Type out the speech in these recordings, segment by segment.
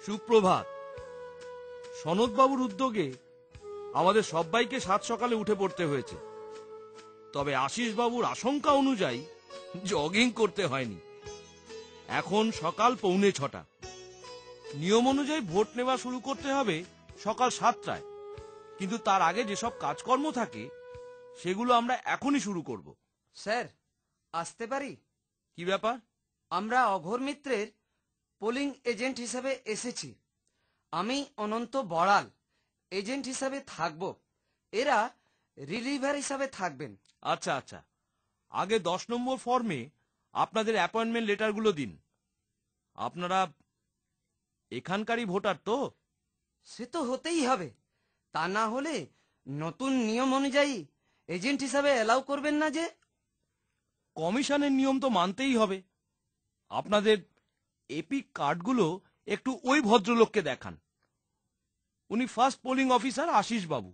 সুপ্রভাত। সনদবাবুর উদ্যোগে আমাদের সবাইকে সাত সকালে উঠে পড়তে হয়েছে, তবে আশিসবাবুর আশঙ্কা অনুযায়ী জগিং করতে হয়নি। এখন সকাল 6:45। নিয়ম অনুযায়ী ভোট নেওয়া শুরু করতে হবে সকাল 7টায়, কিন্তু তার আগে যেসব কাজকর্ম থাকে সেগুলো আমরা এখনই শুরু করব। স্যার, আসতে পারি? কি ব্যাপার? আমরা অঘোর মিত্রের পোলিং এজেন্ট হিসেবে এসেছি। আমি অনন্ত বড়াল এজেন্ট হিসাবে থাকব, এরা রিলিভার হিসাবে থাকবেন। আচ্ছা আচ্ছা, আগে 10 নম্বর ফর্মে আপনাদের অ্যাপয়েন্টমেন্ট লেটারগুলো দিন। আপনারা এখানকারই ভোটার তো? সে তো হতেই হবে, তা না হলে নতুন নিয়ম অনুযায়ী এজেন্ট হিসাবে এলাও করবেন না যে। কমিশনের নিয়ম তো মানতেই হবে। আপনাদের এপিক কার্ডগুলো একটু ওই ভদ্রলোককে দেখান। উনি ফার্স্ট পোলিং অফিসার আশিস বাবু।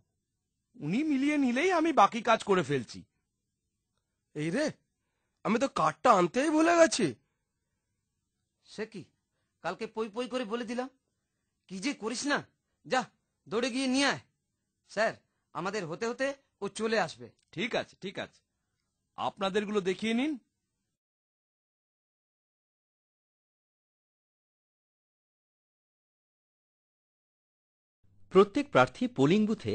উনি মিলিয়ে নিলেই আমি বাকি কাজ করে ফেলছি। এই রে, আমি তো কার্ডটা আনতেই ভুলে গেছি। সে কি, কালকে পই পই করে বলে দিলাম। কি যে করিস না, যা দৌড়ে গিয়ে নিয়ে আয়। স্যার, আমাদের হতে হতে ও চলে আসবে। ঠিক আছে ঠিক আছে, আপনাদেরগুলো দেখিয়ে নিন। প্রত্যেক প্রার্থী পোলিং বুথে